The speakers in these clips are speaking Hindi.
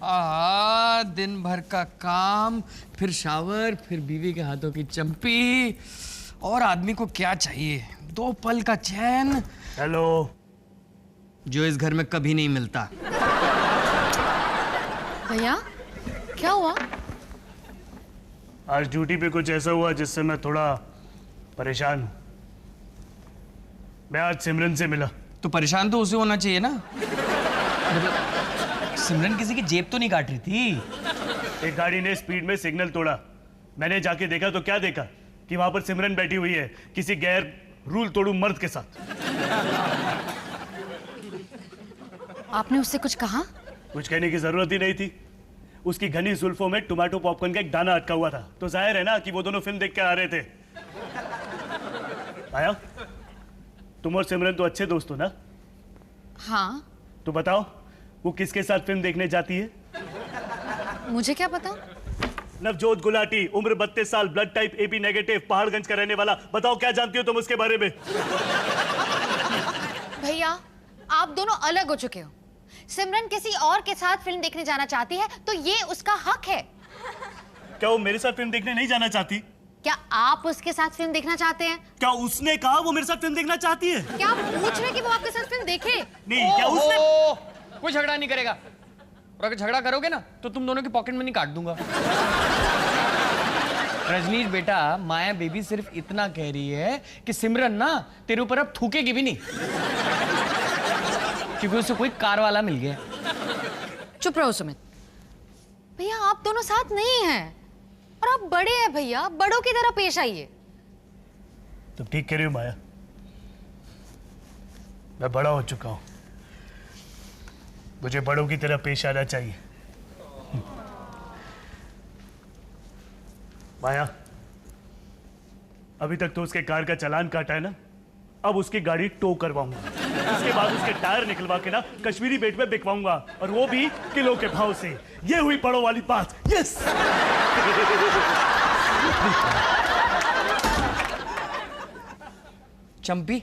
दिन भर का काम, फिर शावर, फिर बीवी के हाथों की चंपी। और आदमी को क्या चाहिए? 2 पल का चैन। हेलो। जो इस घर में कभी नहीं मिलता। भैया क्या हुआ? आज ड्यूटी पे कुछ ऐसा हुआ जिससे मैं थोड़ा परेशान हूँ। मैं आज सिमरन से मिला। तो परेशान तो उसे होना चाहिए ना। सिमरन किसी की जेब तो नहीं काट रही थी। एक गाड़ी ने स्पीड में सिग्नल तोड़ा। मैंने जाके देखा तो क्या देखा कि वहां पर सिमरन बैठी हुई है किसी गैर रूल तोड़ू मर्द के साथ। आपने उससे कुछ कहा? कुछ कहने की जरूरत ही नहीं थी। उसकी घनी जुल्फों में टोमेटो पॉपकॉर्न का एक दाना अटका हुआ था, तो जाहिर है ना कि वो दोनों फिल्म देख के आ रहे थे। आया, तुम और सिमरन तो अच्छे दोस्त हो ना? हाँ। तो बताओ वो किसके साथ फिल्म देखने जाती है? मुझे क्या पता? नवजोत गुलाटी, उम्र 32 साल, blood type AB negative, Paharganj का रहने वाला। बताओ क्या जानती हो तुम उसके बारे में? भैया आप दोनों अलग हो चुके हो। सिमरन किसी और के साथ फिल्म देखने जाना चाहती है तो ये उसका हक है। क्या वो मेरे साथ फिल्म देखने नहीं जाना चाहती? क्या आप उसके साथ फिल्म देखना चाहते हैं? क्या उसने कहा वो मेरे साथ फिल्म देखना चाहती है? क्या आप पूछ रहे हैं कि वो आपके साथ फिल्म देखे? नहीं, क्या उसने? कोई झगड़ा नहीं करेगा। और अगर झगड़ा करोगे ना तो तुम दोनों की पॉकेट मनी काट दूंगा। रजनीश बेटा, माया बेबी सिर्फ इतना कह रही है कि सिमरन ना तेरे ऊपर अब थूकेगी भी नहीं, क्योंकि उसे कोई कार वाला मिल गया। चुप रहो सुमित। भैया आप दोनों साथ नहीं हैं और आप बड़े हैं भैया, बड़ों की तरह पेश आइए। तुम ठीक कह रही हो माया, मैं बड़ा हो चुका हूं, मुझे बड़ों की तरह पेश आना चाहिए। माया, अभी तक तो उसके कार का चालान काटा है ना, अब उसकी गाड़ी टो करवाऊंगा। उसके बाद उसके टायर निकलवा के ना कश्मीरी बेट में बिकवाऊंगा, और वो भी किलो के भाव से। ये हुई बड़ों वाली बात। यस। चंपी,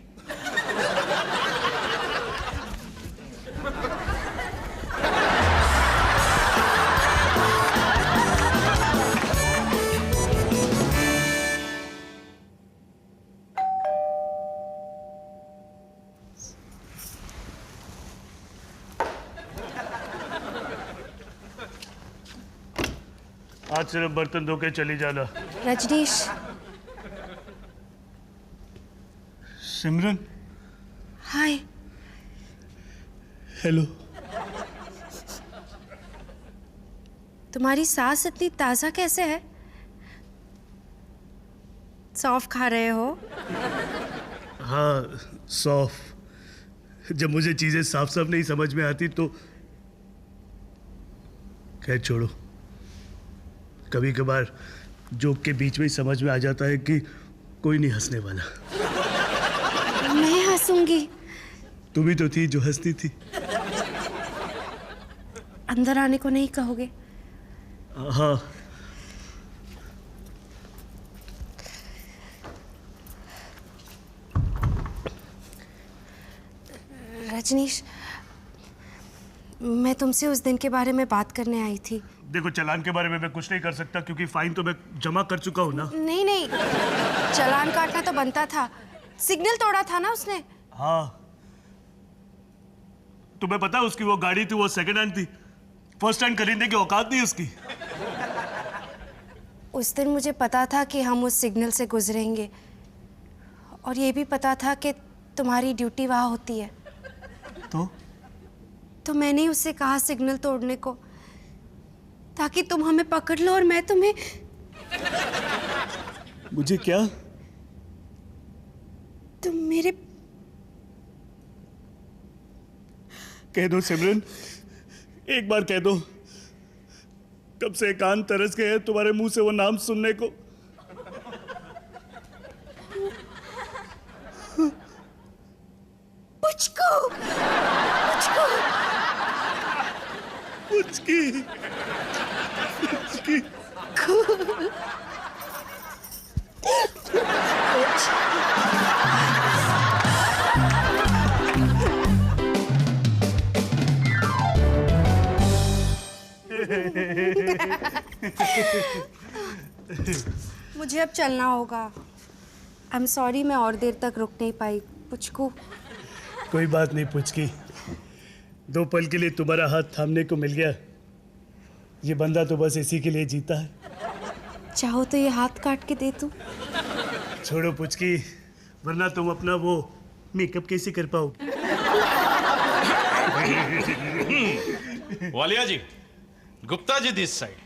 आज सिर्फ बर्तन धो के चली जाना। रजनीश। सिमरन। हाय। हेलो। तुम्हारी सांस इतनी ताजा कैसे है? सौंफ खा रहे हो? हाँ, सौंफ। जब मुझे चीजें साफ साफ नहीं समझ में आती तो खैर छोड़ो। कभी कभार जोक के बीच में ही समझ में आ जाता है कि कोई नहीं हंसने वाला। मैं हंसूंगी। तुम ही तो थी जो हंसती थी। अंदर आने को नहीं कहोगे? हाँ। रजनीश, मैं तुमसे उस दिन के बारे में बात करने आई थी। देखो, चालान के बारे में मैं कुछ नहीं कर सकता क्योंकि फाइन तो मैं जमा कर चुका हूँ ना। नहीं नहीं, चालान काटना तो बनता था। सिग्नल तोड़ा था ना उसने। हाँ, तुम्हें पता है उसकी वो गाड़ी थी, वो सेकंड हैंड थी। फर्स्ट हैंड खरीदने की औकात नहीं उसकी। उस दिन मुझे पता था कि हम उस सिग्नल से गुजरेंगे, और ये भी पता था कि तुम्हारी ड्यूटी वहाँ होती है। तो मैंने ही उससे कहा सिग्नल तोड़ने को, ताकि तुम हमें पकड़ लो और मैं तुम्हें। मुझे क्या? तुम मेरे। कह दो सिमरन, एक बार कह दो। कब से कान तरस गए हैं तुम्हारे मुंह से वो नाम सुनने को। पुचकू, पुचकू, पुचकी, पुचकी। मुझे अब चलना होगा। आई एम सॉरी, मैं और देर तक रुक नहीं पाई। पुचकू, कोई बात नहीं पुचकी, 2 पल के लिए तुम्हारा हाथ थामने को मिल गया। ये बंदा तो बस इसी के लिए जीता है। चाहो तो ये हाथ काट के दे दूं? छोड़ो पुचकी, वरना तुम अपना वो मेकअप कैसे कर पाओगे? वालिया जी, गुप्ता जी दिस साइड।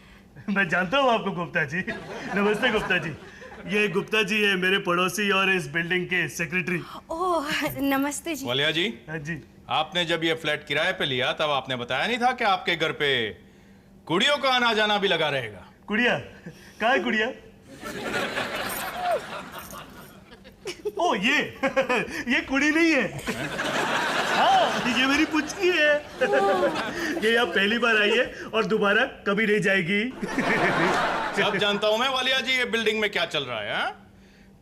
मैं जानता हूँ आपको गुप्ता जी। नमस्ते गुप्ता जी। ये गुप्ता जी है मेरे पड़ोसी और इस बिल्डिंग के सेक्रेटरी। ओह नमस्ते जी। वालिया जी, हाँ जी। आपने जब ये फ्लैट किराए पे लिया तब आपने बताया नहीं था कि आपके घर पे कुड़ियों का आना जाना भी लगा रहेगा? कुड़िया? कहाँ है कुड़िया? ओ ये कुड़ी नहीं है। हाँ, ये मेरी पुचकी है। ये यहाँ पहली बार आई है और दोबारा कभी नहीं जाएगी। सब जानता हूं मैं वालिया जी, ये बिल्डिंग में क्या चल रहा है, हा?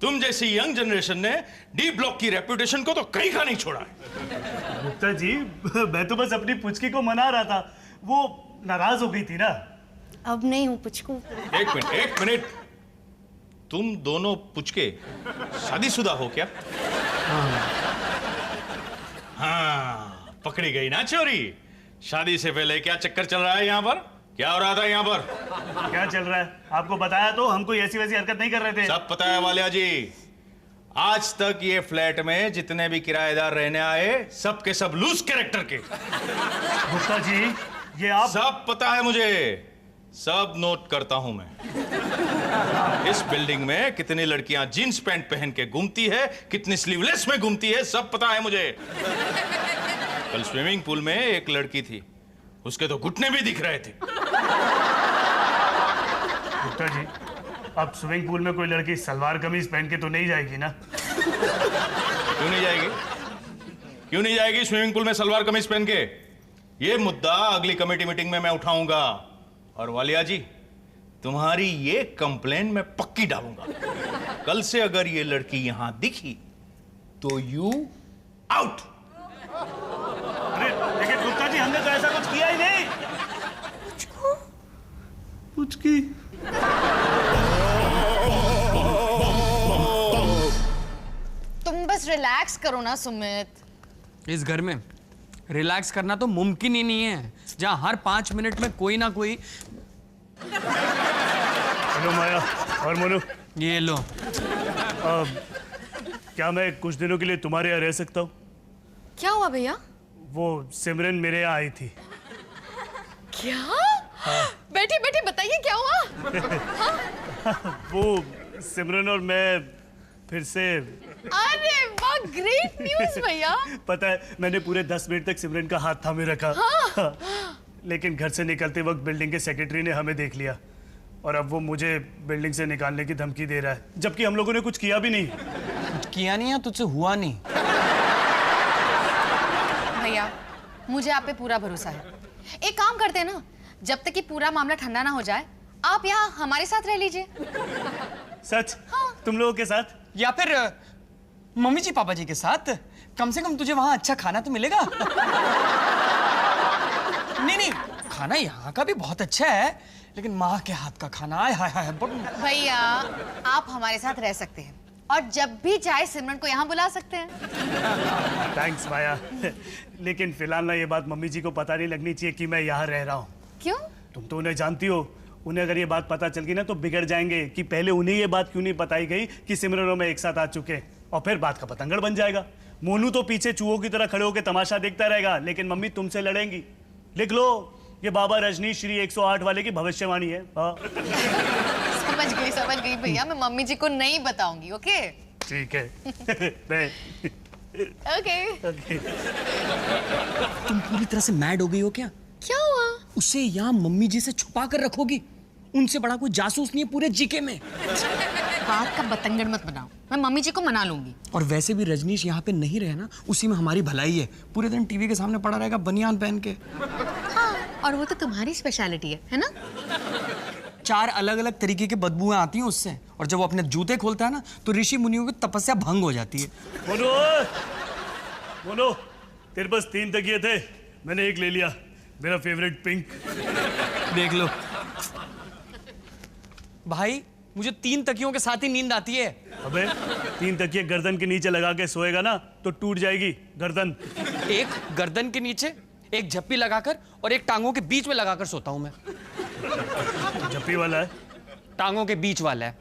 तुम जैसी यंग जनरेशन ने डी ब्लॉक की रेपुटेशन को तो कहीं का नहीं छोड़ा है। गुप्ता जी, मैं तो बस अपनी पुचकी को मना रहा था, वो नाराज हो गई थी ना। अब नहीं हूँ पुचकू। एक मिनट, तुम दोनों पुचके शादीशुदा हो क्या? हाँ, पकड़ी गई ना चोरी। शादी से पहले क्या चक्कर चल रहा है यहाँ पर? क्या हो रहा था यहाँ पर? क्या चल रहा है आपको बताया तो, हम कोई ऐसी वैसी हरकत नहीं कर रहे थे। सब पता है वालिया जी। आज तक ये फ्लैट में जितने भी किराएदार रहने आए, सब के सब लूज कैरेक्टर के। गुप्ता जी, ये आप सब पता है मुझे, सब नोट करता हूं मैं। इस बिल्डिंग में कितनी लड़कियां जींस पैंट पहन के घूमती है, कितनी स्लीवलेस में घूमती है, सब पता है मुझे। कल स्विमिंग पूल में एक लड़की थी, उसके तो घुटने भी दिख रहे थे। गुप्ता जी, अब स्विमिंग पूल में कोई लड़की सलवार कमीज पहन के तो नहीं जाएगी ना? क्यों नहीं जाएगी? क्यों नहीं जाएगी स्विमिंग पूल में सलवार कमीज पहन के? ये मुद्दा अगली कमेटी मीटिंग में मैं उठाऊंगा। और वालिया जी, तुम्हारी ये कंप्लेन मैं पक्की डालूंगा। कल से अगर ये लड़की यहां दिखी तो यू आउट। अरे लेकिन गुप्ता जी, हमने तो ऐसा कुछ किया ही नहीं। पुचकी। तुम बस रिलैक्स करो ना सुमित। इस घर में रिलैक्स करना तो मुमकिन ही नहीं है, जहां हर 5 मिनट में कोई ना कोई। हेलो माया और मोनू, ये लो। क्या मैं कुछ दिनों के लिए तुम्हारे यहाँ रह सकता हूँ? क्या हुआ भैया? वो सिमरन मेरे यहाँ आई थी। क्या? बैठिए बैठिए, बताइए क्या हुआ? वो सिमरन और मैं फिर से। अरे वाह, ग्रेट न्यूज़ भैया। पता है, मैंने पूरे 10 मिनट तक सिमरन का हाथ थामे रखा। हाँ। लेकिन घर से निकलते वक्त बिल्डिंग के सेक्रेटरी ने हमें देख लिया और अब वो मुझे बिल्डिंग से निकालने की धमकी दे रहा है, जबकि हम लोगों ने कुछ किया भी नहीं। कुछ किया नहीं है, तुझसे हुआ नहीं। भैया, मुझे आप पे पूरा भरोसा है। एक काम करते हैं ना, जब तक कि पूरा मामला ठंडा ना हो जाए, आप यहाँ हमारे साथ रह लीजिए। सच? हाँ। तुम लोगों के साथ? या फिर मम्मी जी पापा जी के साथ। कम से कम तुझे वहां अच्छा खाना तो मिलेगा। नहीं, खाना यहाँ का भी बहुत अच्छा है, लेकिन माँ के हाथ का खाना, आय हाय हाय। भैया, आप हमारे साथ रह सकते हैं और जब भी चाहे सिमरन को यहाँ बुला सकते हैं। थैंक्स माया। लेकिन फिलहाल ना ये बात मम्मी जी को पता नहीं लगनी चाहिए कि मैं यहाँ रह रहा हूँ। क्यों? तुम तो उन्हें जानती हो, उन्हें अगर ये बात पता चल गई ना तो बिगड़ जाएंगे कि पहले उन्हें ये बात क्यों नहीं बताई गई कि सिमरन और मैं एक साथ आ चुके हैं, और फिर बात का पतंगड़ बन जाएगा। मोनू तो पीछे चूहों की तरह खड़े होकर तमाशा देखता रहेगा, लेकिन मम्मी तुमसे लड़ेंगी। लिख लो, ये बाबा रजनीश श्री 108 वाले की भविष्यवाणी है। हाँ। समझ गई भैया, मैं मम्मी जी को नहीं बताऊंगी। ओके ठीक है। ओके। तुम पूरी तरह से मैड हो गई हो क्या? क्या हुआ? उसे यहाँ मम्मी जी से छुपा कर रखोगी? उनसे बड़ा कोई जासूस नहीं है पूरे जीके में। बात का बतंगड़ मत बनाओ, मैं मम्मी जी को मना लूंगी। और वैसे भी रजनीश यहाँ पे नहीं रहे ना, उसी में हमारी भलाई है। पूरे दिन टीवी के सामने पड़ा रहेगा बनियान पहन के। हाँ, और वो तो तुम्हारी स्पेशलिटी है ना? 4 अलग अलग तरीके की बदबूएं आती हैं उससे, और जब वो अपने जूते खोलता है ना तो ऋषि मुनियों की तपस्या भंग हो जाती है। मोनो, तेरे पास 3 तकिए थे, मैंने एक ले लिया, मेरा फेवरेट पिंक। देख लो भाई, मुझे 3 तकियों के साथ ही नींद आती है। अबे 3 तकिए गर्दन के नीचे लगा के सोएगा ना तो टूट जाएगी गर्दन। एक गर्दन के नीचे, एक झप्पी लगाकर और एक टांगों के बीच में लगाकर सोता हूं मैं। झप्पी वाला है? टांगों के बीच वाला है।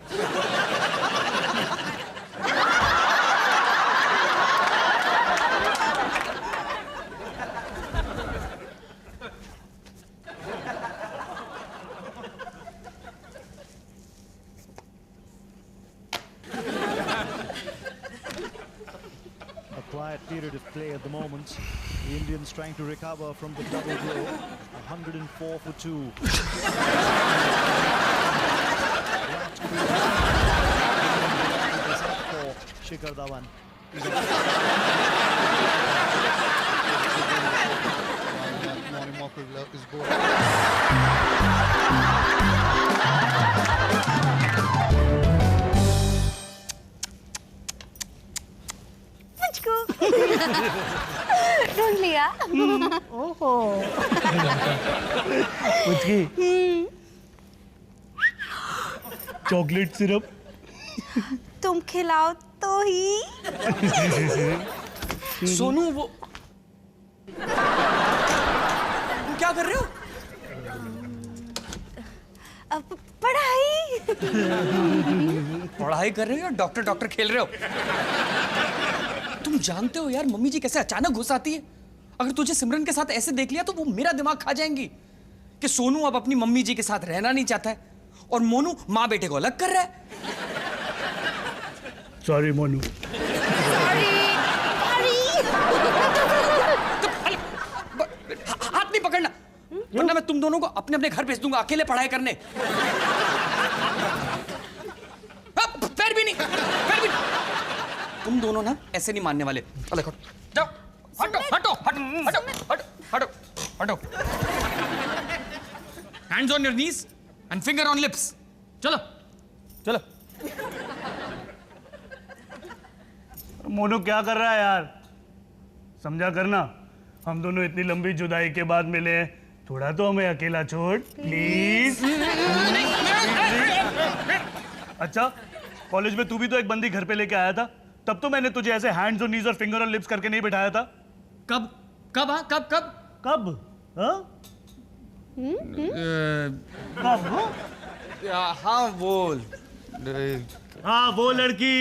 A quiet period of play at the moment. The Indians trying to recover from the double blow. 104 for 2. For Shikhar Dhawan. Morning Mocker is bowling. ढूंढ लिया। Chocolate syrup. तुम खिलाओ तो ही। सोनू वो क्या कर रहे हो? अब पढ़ाई। पढ़ाई कर रहे हो या डॉक्टर डॉक्टर खेल रहे हो? तुम जानते हो यार मम्मी जी कैसे अचानक घुस आती है। अगर तुझे सिमरन के साथ ऐसे देख लिया तो वो मेरा दिमाग खा जाएंगी कि सोनू अब अपनी मम्मी जी के साथ रहना नहीं चाहता है और मोनू माँ बेटे को अलग कर रहा है। सॉरी मोनू। हाथ नहीं पकड़ना वरना मैं तुम दोनों को अपने अपने घर भेज दूंगा अकेले पढ़ाई करने। पैर भी नहीं, पैर भी नहीं। तुम दोनों ना ऐसे नहीं मानने वाले। देखो जाओ, हटो हटो हटो हटो हटो हटो। Hands on your knees and finger on lips. चलो चलो। मोनू क्या कर रहा है यार? समझा करना, हम दोनों इतनी लंबी जुदाई के बाद मिले हैं, थोड़ा तो हमें अकेला छोड़ प्लीज। अच्छा, कॉलेज में तू भी तो एक बंदी घर पे लेके आया था, तब तो मैंने तुझे ऐसे हैंड्स ऑन नीज और फिंगर ऑन लिप्स करके नहीं बिठाया था। कब कब हाँ कब कब कब? हाँ? कब? हाँ वो हाँ वो लड़की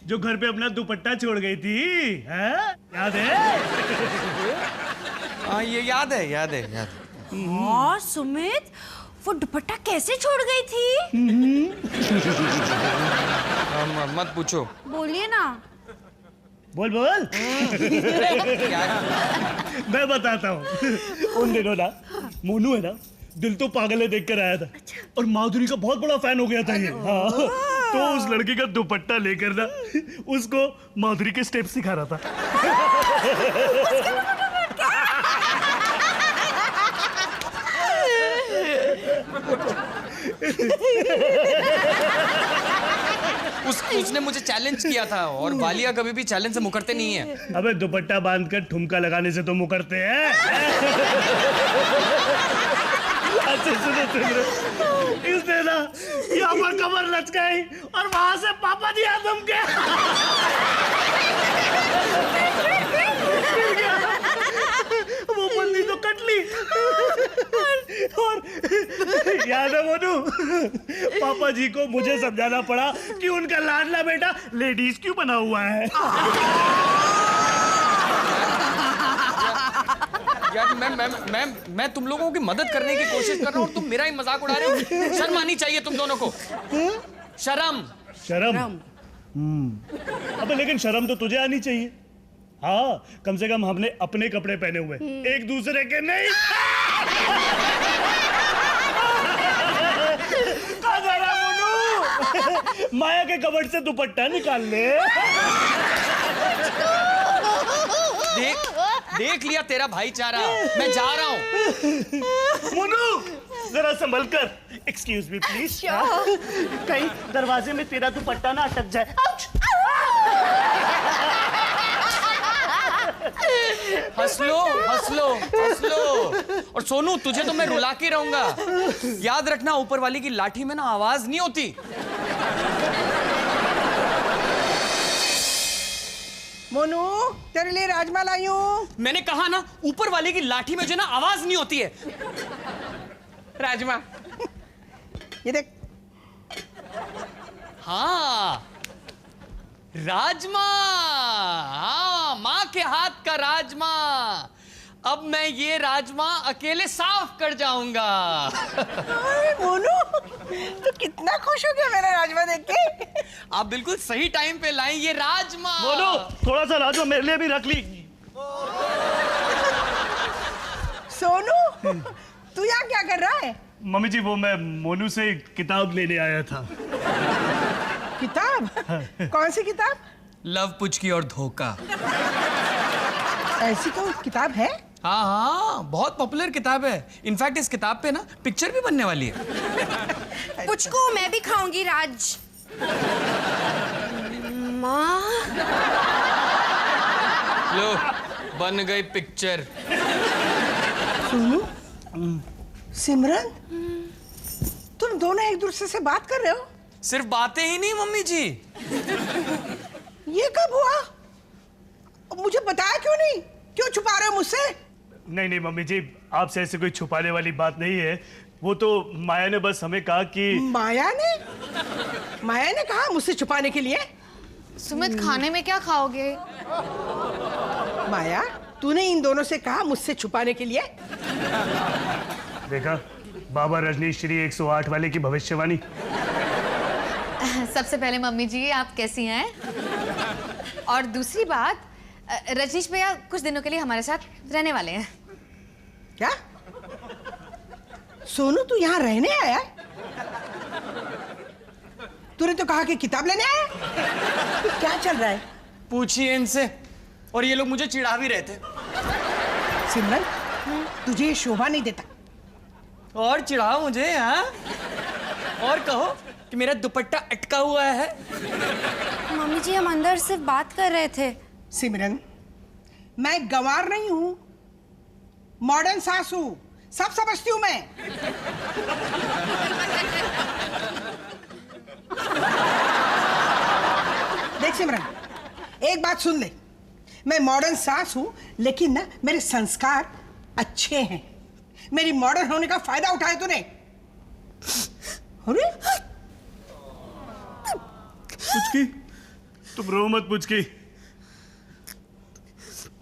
जो घर पे अपना दुपट्टा छोड़ गई थी, है? याद है? हाँ ये याद है याद है याद है। हाँ सुमित, वो दुपट्टा कैसे छोड़ गई थी? मत पूछो। बोलिए ना। बोल बोल। मैं बताता हूँ। उन दिनों ना मोनू है ना, दिल तो पागल है देख कर आया था और माधुरी का बहुत बड़ा फैन हो गया था ये। हाँ, तो उस लड़की का दुपट्टा लेकर ना उसको माधुरी के स्टेप सिखा रहा था। उसने मुझे चैलेंज किया था और वालिया कभी भी चैलेंज से मुकरते नहीं है। अबे दुपट्टा बांधकर ठुमका लगाने से तो मुकरते हैं। अच्छा सुनो, इसने ना यहाँ पर कमर लचकाई और वहां से पापा जी आदम के वो बंदी तो कट ली। और याद है मोनू, पापा जी को मुझे समझाना पड़ा कि उनका लाडला बेटा लेडीज क्यों बना हुआ है। यार मैं तुम लोगों की मदद करने की कोशिश कर रहा हूँ और तुम मेरा ही मजाक उड़ा रहे हो। शर्म आनी चाहिए तुम दोनों को। शर्म शर्म। अबे लेकिन शर्म तो तुझे आनी चाहिए। हाँ, कम से कम हमने अपने कपड़े पहने हुए, एक दूसरे के नहीं। जरा मोनू, माया के कबर्ड से दुपट्टा निकाल ले। देख लिया तेरा भाईचारा। मैं जा रहा हूँ। मोनू जरा संभल कर। Excuse me please. कहीं दरवाजे में तेरा दुपट्टा ना अटक जाए। हंस लो हंस लो हंस लो। और सोनू तुझे तो मैं रुला के रहूंगा। याद रखना ऊपर वाली की लाठी में ना आवाज नहीं होती। मोनू तेरे लिए राजमा लाई हूं। मैंने कहा ना ऊपर वाले की लाठी में जो ना आवाज नहीं होती है। राजमा ये देख। हाँ राजमा, हाँ माँ के हाथ का राजमा। अब मैं ये राजमा अकेले साफ कर जाऊंगा। अरे मोनू तू कितना खुश हो गया मेरा राजमा देख के। आप बिल्कुल सही टाइम पे लाएं ये राजमा। मोनू थोड़ा सा राजमा मेरे लिए भी रख ली। सोनू तू यहाँ क्या कर रहा है? मम्मी जी वो मैं मोनू से किताब लेने आया था। किताब? कौन सी किताब? लव पुचकी और धोखा। ऐसी कोई किताब है? हाँ हाँ बहुत पॉपुलर किताब है। इनफैक्ट इस किताब पे ना पिक्चर भी बनने वाली है। पुचकू मैं भी खाऊंगी राज। माँ लो बन गई पिक्चर। सोनू सिमरन तुम दोनों एक दूसरे से बात कर रहे हो? सिर्फ बातें ही नहीं मम्मी जी। ये कब हुआ? मुझे बताया क्यों नहीं? क्यों छुपा रहे हो मुझसे? नहीं मम्मी जी आपसे ऐसे कोई छुपाने वाली बात नहीं है। वो तो माया ने बस हमें कहा कि माया ने कहा मुझसे छुपाने के लिए? सुमित खाने में क्या खाओगे? माया तूने इन दोनों से कहा मुझसे छुपाने के लिए? देखा बाबा रजनीश श्री 108 वाले की भविष्यवाणी। सबसे पहले मम्मी जी आप कैसी हैं? और दूसरी बात रजनीश भैया कुछ दिनों के लिए हमारे साथ रहने वाले हैं। क्या? सोनू तू यहाँ रहने आया? तूने तो कहा कि किताब लेने आया। तो क्या चल रहा है? पूछिए इनसे। और ये लोग मुझे चिढ़ा भी रहे थे। सिमरन तुझे ये शोभा नहीं देता। और चिढ़ाओ मुझे। हाँ और कहो कि मेरा दुपट्टा अटका हुआ है। मम्मी जी हम अंदर सिर्फ बात कर रहे थे। सिमरन मैं गंवार नहीं हूं, मॉडर्न सास हूं, सब समझती हूं मैं। देख सिमरन एक बात सुन ले। मैं मॉडर्न सास हूं लेकिन ना मेरे संस्कार अच्छे हैं। मेरी मॉडर्न होने का फायदा उठाया तूने। अरे पुचकी तुम रो मत पुचकी।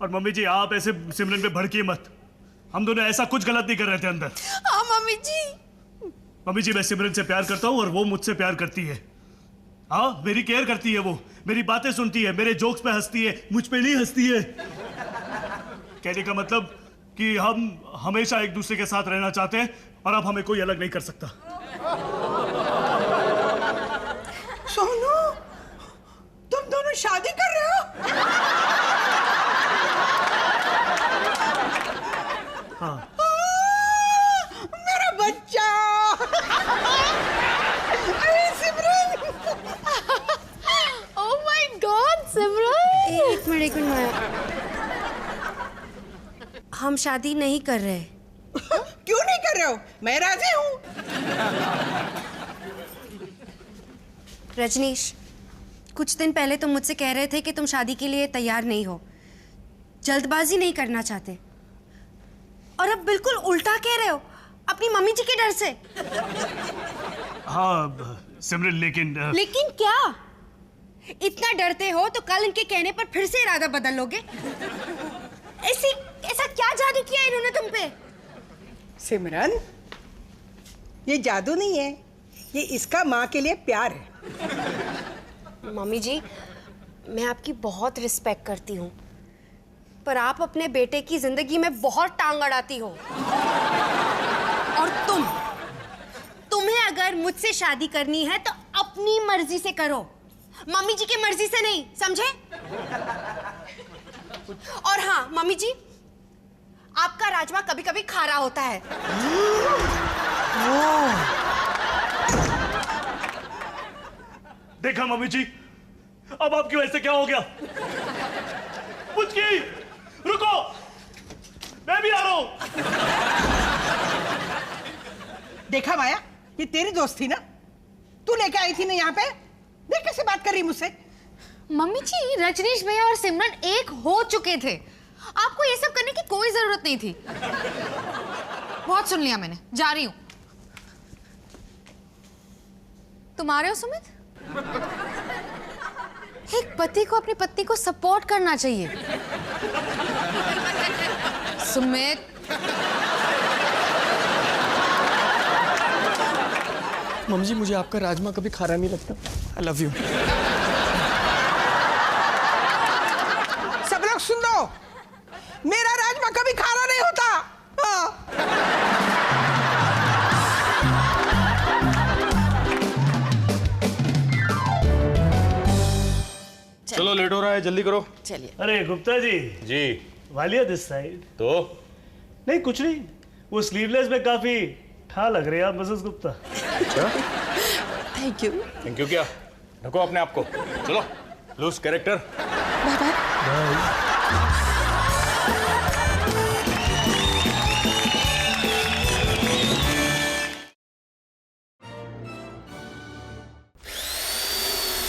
और मम्मी जी आप ऐसे सिमरन पे भड़किए मत। हम दोनों ऐसा कुछ गलत नहीं कर रहे थे अंदर। हाँ मम्मी जी। मम्मी जी मैं सिमरन से प्यार करता हूँ और वो मुझसे प्यार करती है। हाँ मेरी केयर करती है, वो मेरी बातें सुनती है, मेरे जोक्स पे हंसती है, मुझ पे नहीं हंसती है। कहने का मतलब कि हम हमेशा एक दूसरे के साथ रहना चाहते हैं और अब हमें कोई अलग नहीं कर सकता। सोनू तुम दोनों शादी कर रहे हो? हाँ मेरा बच्चा। अरे सिमरन। ओह माय गॉड सिमरन। एक मिनट माया। हम शादी नहीं कर रहे। क्यों नहीं कर रहे हो? मैं राजी हूं। रजनीश कुछ दिन पहले तुम मुझसे कह रहे थे कि तुम शादी के लिए तैयार नहीं हो, जल्दबाजी नहीं करना चाहते, और अब बिल्कुल उल्टा कह रहे हो अपनी मम्मी जी के डर से। हाँ सिमरन लेकिन क्या? इतना डरते हो तो कल इनके कहने पर फिर से इरादा बदल लोगे? ऐसा क्या जादू किया इन्होंने तुम पे? सिमरन ये जादू नहीं है, ये इसका माँ के लिए प्यार है। मम्मी जी मैं आपकी बहुत रिस्पेक्ट करती हूँ, पर आप अपने बेटे की जिंदगी में बहुत टांग अड़ाती हो। और तुम्हें अगर मुझसे शादी करनी है तो अपनी मर्जी से करो, मम्मी जी की मर्जी से नहीं, समझे? और हाँ मम्मी जी आपका राजमा कभी कभी खारा होता है। देखा मम्मी जी अब आपकी वजह से क्या हो गया। पुचकी रुको। मैं भी आ रहा हूं। देखा माया, ये तेरी दोस्त थी ना, तू लेके आई थी ना यहाँ पे। देख कैसे बात कर रही मुझसे। मम्मी जी, रजनीश भैया और सिमरन एक हो चुके थे, आपको ये सब करने की कोई जरूरत नहीं थी। बहुत सुन लिया मैंने, जा रही हूं। तुम आ रहे हो सुमित? एक पति को अपनी पत्नी को सपोर्ट करना चाहिए। सुमित, मम्मी जी, मुझे आपका राजमा कभी खारा नहीं लगता। I love you. सब लोग सुन लो, मेरा राजमा कभी खारा नहीं होता। हाँ। चलो लेट हो रहा है, जल्दी करो। चलिए। अरे गुप्ता जी, जी। Walia this side. तो नहीं कुछ नहीं, वो स्लीवलेस में काफी ठा लग रही है आप मिसेस गुप्ता। अच्छा, थैंक यू। थैंक यू क्या? ढको अपने आप को। चलो, loose character. Bye bye.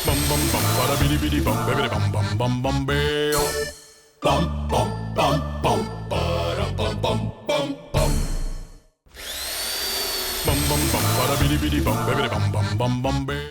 bum bum bum bada bidi bidi bum baby bum bum bum bum beo bum bum bum bum bada bum bum bum bum bum bum bum bada bidi bidi bum baby bum bum bum bum beo